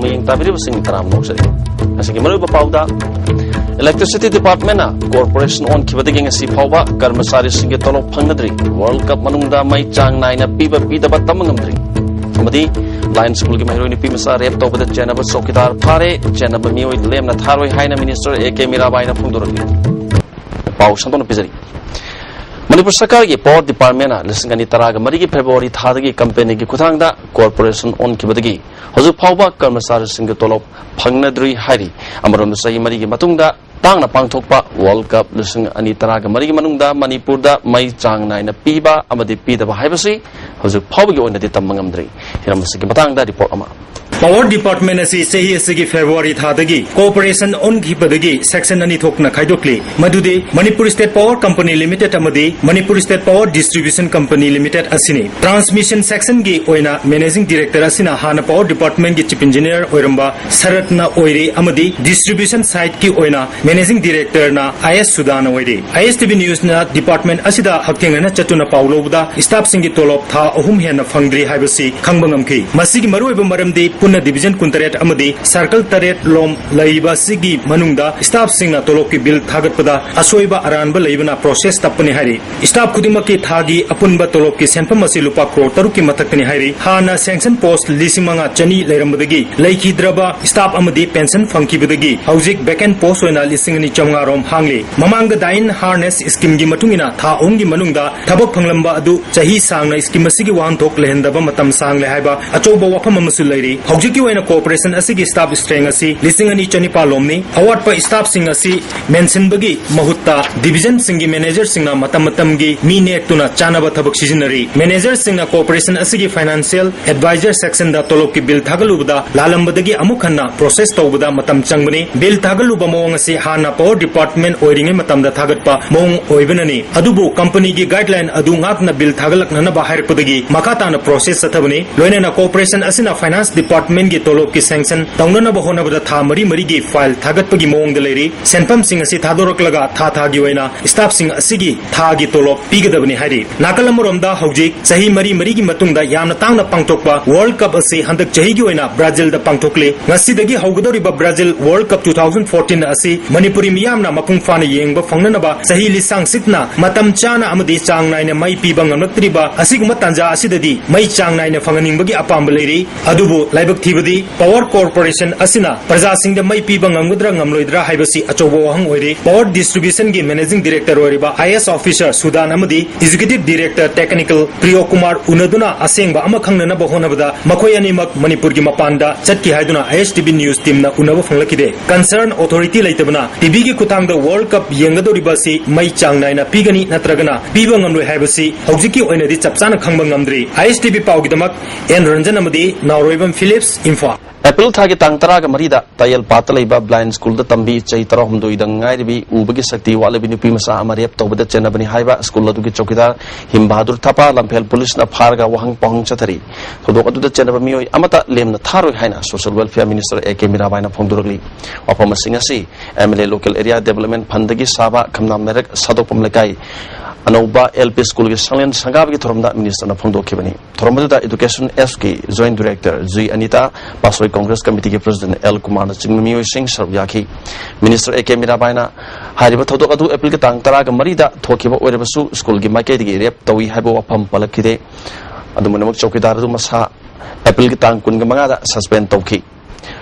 ꯃꯌꯦꯡ ꯇꯥꯕꯤꯔꯤꯕꯁꯤꯡ ꯇꯔꯥꯝꯅ ꯑꯣꯛꯆꯔꯤ ꯉꯁꯤꯒꯤ ꯃꯔꯨꯑꯣꯏꯕ ꯄꯥꯎꯗ Electricity Department Corporation on Kibading Sipawa, Karmasari Singa Tolo Pangadri, World Cup Manunda, Mai Chang Nina, Piba Pida Batamangamdri. Somebody, Lions School Gimaroni Pimasa, Repto with the Jenaba Sokidar Pare, Jenaba Mio, Lem Nataro, Haina Minister, A.K. Mirabaina Pundurali. Pau Santon Pizari. Manipur Sakari, Port Department, listening Taraga, Marigi February, Tadagi, Company Kutanga, Corporation on Kibadigi, Hozupawa, Karmasari Singa Tolo Pangadri Hari, Amarum Sai Marigi Matunda. Tang na pangthokpa World Cup lising ani taraga marigi manungda Manipurda mai chang naina piba amadi pidaba haibasi hojik phawgi oinadi tammangamdri hiramsigi matangda report ama Power Department asi sehi asigi February thadagi Cooperation on Kipadagi section ani thokna khaidokli madude Manipur State Power Company Limited amadi Manipur State Power Distribution Company Limited asini Transmission section gi oina Managing Director asina hana Power Department gi Chief Engineer oiramba Saratna oire amadi Distribution site ki oina Managing Director na IS Sudana oire ISTV News na Department asida hakengana chatuna paulobuda staff singi tolop tha ahum hena phangdri haibasi khangbangamki masigi maruiba maramdi Puna Division Kuntaret Amadi Circle Taret Lom Laiba Sigi Manungda Staff Singna Toloki Bill Thagatpada Asoiba Aranba Laibana Process Tapani Hari Staff Kudimaki Thagi Apunba Toloki Senpamasi Lupa Crore Taruki Matakani Hari Hana Sanction Post Lisimanga Chani Lairambadagi Laiki Draba Staff Amadi Pension Funky Badagi Housing Backend Post Oina Lisingani Chamgarom Hangli Mamanga Dain Harness Scheme Gi Matungina Tha Ongi Manungda Thabak Phanglamba Adu Chahi Sangna Scheme Asigi Wanthok Lehendaba Matam Sang Lehaiba Achoba Wafam Amasul Lairi Hojiki waina cooperation asigi staff strength asi listing ani chanipa lomni award pa staff sing asi mention bagi mahutta division singi manager singna matam gi mi nek tuna chanaba thabak sijinari manager singna cooperation asigi financial advisor section da tolok ki bill thagalubuda lalambadagi amukhanna process tawbuda matam changbani bill thagaluba mawang asi hana power department oiringe matam da thagatpa mawang oibenani adubu company gi guideline adu ngakna bill thagalakna na bahar pudagi makata na process athabani loinena cooperation asina finance Department ki tolop ki sanction taunana bahona bada tha mari gi file thagat pagi mong deleri senpam sing asi thadorok laga tha gi waina staff sing asigi tha gi tolop pigadabni hari nakalamrom da hojik sahi mari gi matungda yamna tangna pangtokpa World Cup asi handak chahi gi waina Brazil da pangtokle ngasidagi haugadori ba Brazil World Cup 2014 asi Manipuri miyamna mapung fana yengba fangnana ba sahi lisang sitna matam chana amadi chang naina mai piba ngamnatriba asigma tanja asidadi mai chang naina fanganingbagi apamba leri adubu Laibak Thibadi Power Corporation Asina Praja Singh the Mai Piba Ngamudra Ngamloidra Haibasi Achobo Hang Oire Power Distribution Gi Managing Director Oriba IS Officer Sudan Amadi Executive Director Technical Priyo Kumar Unaduna Asengba Amakhangna Bahonabada Makoyani Mak Manipur Gi Mapanda Chatki Haiduna ISTV News Team na Unaba Fanglakide Concern Authority Laitabana TV Gi Kutang the World Cup Yengadoribasi Mai Changnaina Pigani Natragana Piba Ngamloi Haibasi Hojiki Oinadi Chapsana Khangbang Ngamdri ISTV Paugidamak N Ranjan Amadi Nauroibam Phillips Info April Thagi Tangtaraga Marida Tayal Patalaiba Blind School the Tambi Chaitarahum Duidangaibi Ubagi Sakti Walabi Pimasa Amarep Tobada Chenabani Haiba School Duki Chokidar Himbadur Tapa Lampel Police na Parga Wahang Pong Chatari Todoka the Chenabami Amata Lemna Taru Haina Social Welfare Minister A.K. Mirabaina Pondurli Wapama Singasi MLA Local Area Development Pandagi Saba Kamna Merek Sadopam Lekai Anauba LP School Salian Sangabi Toromda Minister na Pondo Kibani Toromada Education SK Joint Director Zui Anita Pasoi Congress Committee President L. Kumar Chingmio Singh Sarvyaki Minister A.K. Mirabaina Hariba Todokadu April Tang Taraga Marida Tokiba Werebasu School Gimake Rep Tawi Habo Pam Palakide Adumunamuk Chokidar Masa April Tang Kungamanga Suspend Toki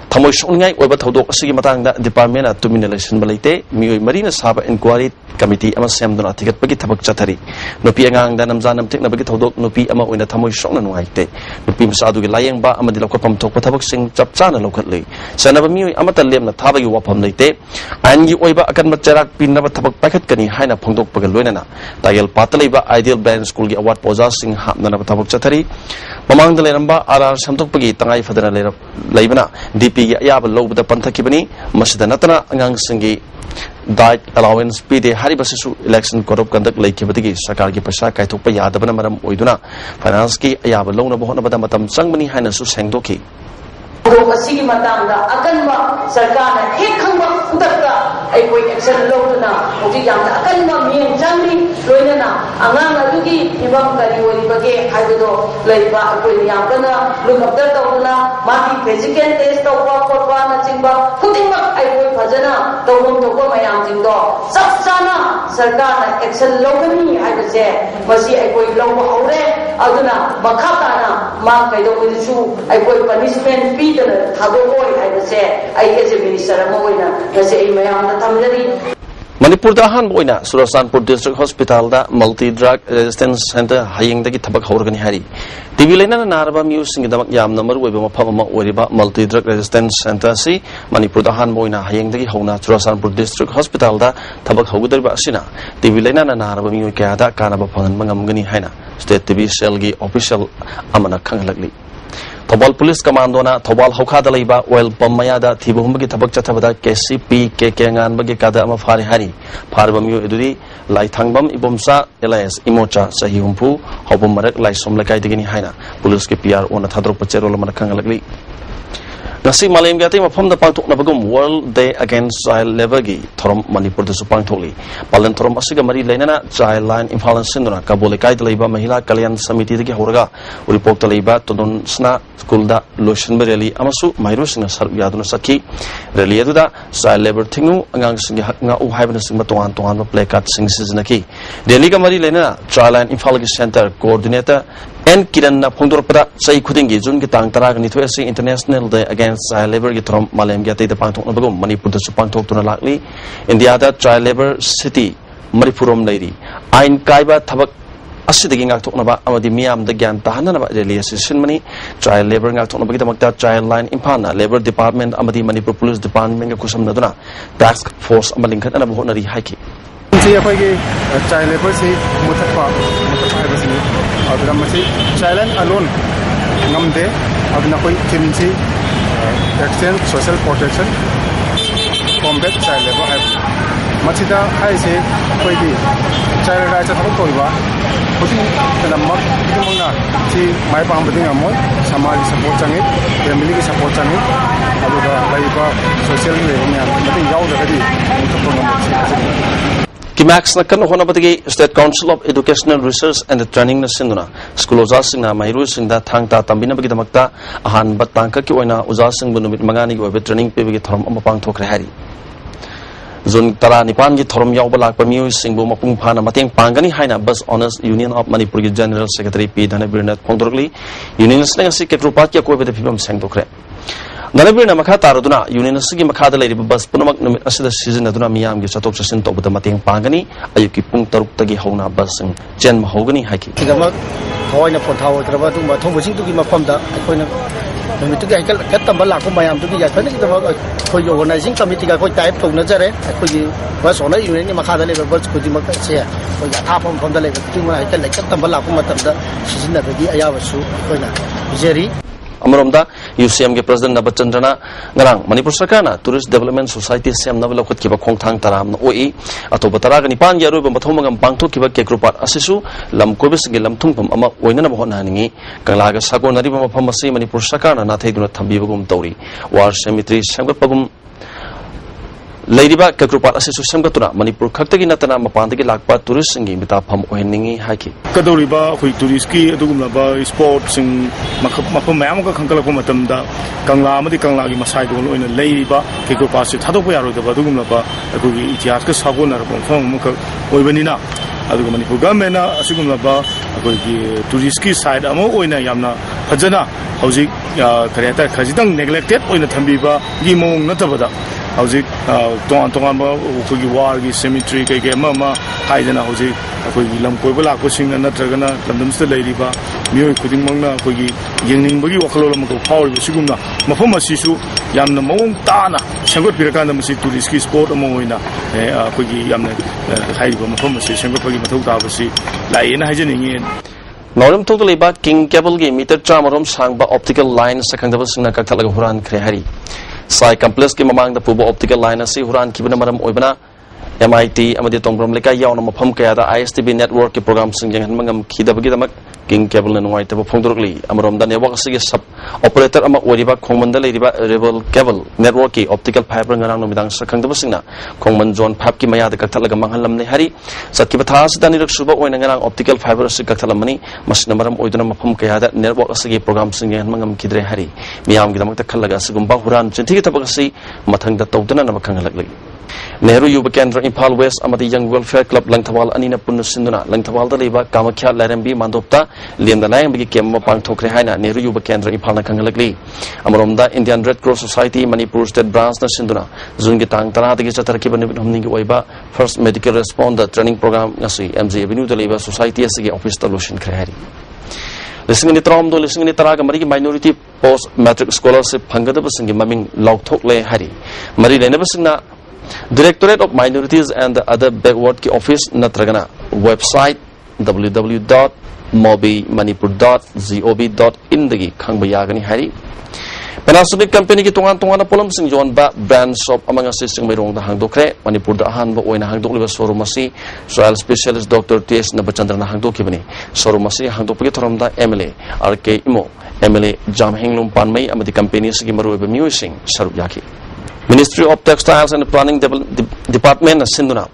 Tamoy Shongai over Todok Sigi Matanga Department at Tumin election Balate Mio Marina Saba Inquiry Committee Ama Samdona Ticket Pagi Tabak Chatari Nopi Angang Danamzanam Tik Nabaki Todok Nopi Ama in the Tamoy Shonan White Nopi Sadu Layang Ba Amadilokapam Topatabak Sing Chapchana locally Sanabami Amata Lem Tava you upon Late and you over Akan Macharak Pinaba Tabak Packet Kani Haina Pondok Pagaluna Tayel Pataliba Ideal Band School Award Possessing Hapnana Tabak Chatari Mamang the Leramba Ara Samtok Pagi Tangai Fadana Labana DP Yab Low the Pantakibani Masidanatana Angang Singi diet allowance PD Haribasu election code of conduct like Kibati Sakaki Pasha Kaitupa Yadabana Madam Oiduna Finance Ki Yab Lona Bohana Matam Sangmani Hanasu Sangdoki Sigi Matanga Akanwa Sarkana Hekamba Udaka कोई action लौटना होजी याम अकन मा मियन चांगली लोइना अंगांग अदुगी इबम करी ओरी बगे हाइदो लेबा कोई याम कना लुकअप्टर तौना मागी फिजिकल टेस्ट तौवा कोटवा ना चिंबा खुदिंग कोई फजना तौम तो को मयाम जिंदो सब साना सरकार ना एक्शन लौटनी हाइबसे मसी कोई लौबा हौरे अदुना मखाताना मा कैदो मिदुसु कोई पनिशमेंट पीदना थादो ओय हाइबसे एज ए मिनिस्टर अमा ओइना गसे मयाम ना थमजरी Manipur da han boina Surasanpur District Hospital da Multi Drug Resistance Center hayeng da ki thabak hawrgani hari TV lena na naraba music ngi damak yam number weba mafam ma oriba Multi Drug Resistance Center si Manipur da han boina hayeng da ki hawna Surasanpur District Hospital da thabak hawgudar ba asina TV lena na naraba mi kya da kana ba phanan mangam gani haina State TV Cell gi official amana khanglakli Thobal Police Commando na Thobal Hokada laiba oil pump mayada thibumgi thabak chathabada KCP KKngan bagi kada ama phari hari pharbam yu eduri lai thangbam ibomsa LIS imocha sahi humpu hobum marak lai som lakai digini haina police ke PR ona thadro pachero lamana khangalakli Nasi Malayam Gati mafam da pangtok na bagum World Day Against Child Labour gi thorom Manipur da su pangthokli palan thorom asiga mari lainana child line imphal sinduna kabole kai laiba mahila kalyan samiti dagi horaga report laiba todon sna school da lotion rally amasu mairu singna sar yaduna sakhi rally da child labor thingu angang singi haknga u haibna singma tongan play card sing siznaki rally ga mari lainana child line imphal gi center coordinator N Kiran na phongdor pada sai khudingi jun ki tang tara ni thoi si International Day Against Child Labor gi throm Malayam Gati da pangthok na bagum Manipur da su pangthok tuna lakli India da Child Labor City Maripurom lairi ain kaiba thabak asidagi ngak thok na ba amadi miyam da gyan tahana na ba rally association mani Child Labor ngak thok na bagi damakta Child Line Imphana Labor Department amadi Manipur Police Department ga kusam na duna task force amalingkhat ana bo nari haiki जी अखोई के child labour से मुथपा हाइबसिनी अदुरा मसी child alone ngamde aduna koi team si exchange social protection combat child labor hai machida hai se koi di child rights thak koi ba koi namak kimona si mai pang beding amoi samaj support changi family ki support changi aduga lai ba social level me mating yaw da di to ngam Kimax na kanu hona batigi State Council of Educational Research and Training na sinduna school uza singna mairu singda thangta tambina bagi damakta ahan batangka ki oina uza sing bunumit mangani gi training pe bagi thorom amapang thokre hari zon tara nipan gi thorom yaw balak pamiu singbu mapung phana mateng pangani haina bus owners union of Manipur gi general secretary P Dhanabirnath Phongdorgli union sing si ketrupat ki ko be phibam seng thokre Nanabir na makha taraduna union sigi makha da lairi bus punamak numit asida season aduna miyam gi chatok chasin to buda mateng pangani ayuki pung taruk tagi hauna bus sing chen mahogani haki tigama thoina phothaw traba tu ma thong sing tu gi mafam da akoina numit tu gi ka tamba la ko mayam tu gi ya thani gi da khoi organizing committee ga khoi type thong na jare khoi gi bus ona union ni makha da lairi bus khoi gi makha che khoi ga tha phom da lairi tu ma ka ka tamba la ko matam da season da gi aya wasu khoina jeri Amromda UCM ke President Nabachandana ngarang Manipur Sarkar na Tourist Development Society sem na lokot kiba khongthang taram na oi ato batara ga nipan yaru ba mathomangam pangthok kiba kekrupat asisu lam kobis ge lam thungpam ama oina na bahon haningi kangla ga sagonari ba mafam asi Manipur Sarkar na nathai duna thambi bagum tauri war cemetery samgat pagum Lairiba kekrupat asisu samgatuna Manipur khaktagi natana mapandagi lakpa tourist singi mita pham oheningi haki kadoriba khoi tourist ki adugumla ba sport sing mafam mayam ka khangkala ko matamda kangla amadi kangla gi masai do loina lairiba kekrupat se thadok yaro da adugumla ba akogi itihas ka sagonar ko pham ka oibanina aduga Manipur government na asigumla ba akogi tourist ki side amo oina yamna phajana hojik kareta khajidang neglected oina thambiba gi mong natabada Hojik tongan ba akogi war gi cemetery kai kai ma haidana hojik akogi lam koi bala ko sing na tragana lamdam sta leiriba mioi khuding mangna akogi yengning bagi wakhlol ma ko paul sigumna mafam asisu yamna mong tana sangot pirakanda masi tourist ki sport amo hoina akogi yamna haiba mafam asi sangot bagi mathau ta basi laina hajeningi Norum totally ba king cable gi meter chamarom sangba optical line sakangdaba singna kaktalaga huran kre hari Sai complex ki mamang da pubo optical line asi huran kibana maram oibana MIT amadi tongbram leka yauna mafam kaya da ISTV network ki program sing jang mangam khidabagi damak king cable na nuai taba phongdorli amarom da network asigi sub operator ama oriba khongmanda leiriba rebel cable network ki optical fiber ngarang no midang sakhang da basingna khongman zone 5 ki maya da kakthalaga manghalam ne hari satki batha sidani rak suba oina ngarang optical fiber asig kakthalamani masna maram oiduna mafam kaya da network asigi program sing jang mangam khidre hari miyam gi damak ta khallaga sigumba huran chinthi tabak asi mathang da tawdana na bakhangalak Nehru Yuba Kendra Impal West amati Young Welfare Club Langthawal anina punnu sinduna Langthawal da leba Kamakhya Larambi Mandopta Liamda Layang bagi kem mapang thokre haina Nehru Yuba Kendra Impal na kangalakli Amromda Indian Red Cross Society Manipur State Branch na sinduna Zungi tang tara dagi chatarki banibit homningi oiba First Medical Responder Training Program ngasi MJ Avenue da leba Society asigi office ta lotion kre hari Lising ni trom do lising ni taraga mari minority post matric scholarship phangada basingi maming laukthok le hari mari lena basingna Directorate of Minorities and the other backward ki office natragana website www.mobimanipur.gov.in dagi khangba yagani hari Panasonic company ki tongan na polam sing jon ba brand shop amang assisting mai rong da hangdokre Manipur da ahan ba oina hangdokliba showroom asi soil specialist Dr. T.S. Nabachandra na hangdokibani showroom asi hangdokpagi thorom da MLA RK Imo MLA Jamhenglum Panmai amadi company sigi maru ba musing sarup yaki Ministry of Textiles and Planning Department na sinduna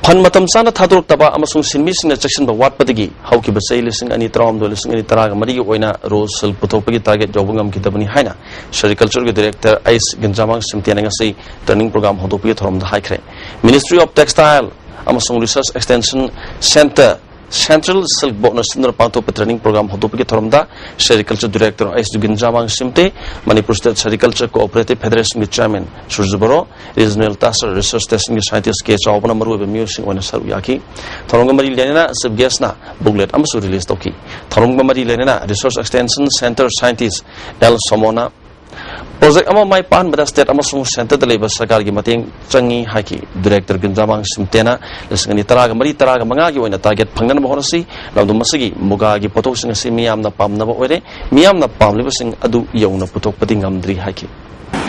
Pan matam sana thadurok taba amasung sinmi sing section ba wat padigi how ki basai lising ani tram do lising ani taraga mari oina rosal puthopagi target jobungam ki tabani haina Agriculture ge director Ais Ganjamang Simtiana ngasi training program hodopi thorom da haikre Ministry of Textile amasung Research Extension Center Central Silk Board na sinduna pangto training program hodopi thorom da Agriculture director Ais Ganjamang Simte Manipur State Agriculture Cooperative Federation ge chairman Surzubaro Regional Task Research Testing Scientist ke chawbana maru be musing ona saru yaki thoronga mari lenena sub guest na booklet amasu release toki thoronga mari lenena Research Extension Center Scientist L Somona Project ama mai pan bada state amasung center deliver sarkar gi mateng changi haki director Ganjamang Simtena lesngani taraga mari taraga manga gi oina target phangnan mo horasi lamdum masigi muga gi potok sing si miyam na pamna ba oire miyam na pamliba sing adu yong na putok pati ngamdri haki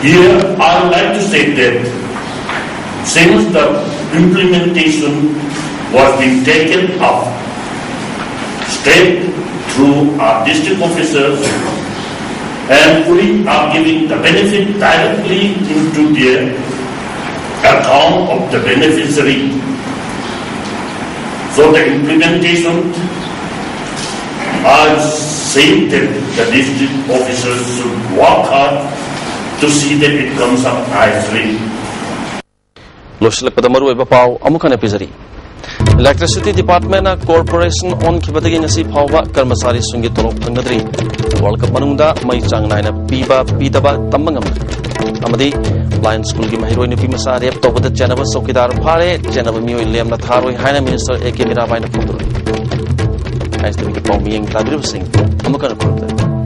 Here I would like to say that since the implementation was being taken up straight through our district officers and we are giving the benefit directly into their account of the beneficiary. So the implementation, I say that the district officers should work hard to see that it comes up nicely. Loshilak padamaru eba pau amukan episari. Electricity Department na corporation on kibadagi ngasi phawba karmasari sungi tolok thangadri World Cup manungda mai chang naina pidaba tambangam amadi Lion School gi mahiroi nupi masa rep tobada janaba sokidar phare janaba mioi lemna tharoi haina minister AK Mirabai na phudru ISTV ki pawmiyeng tadrib singh amukan khurda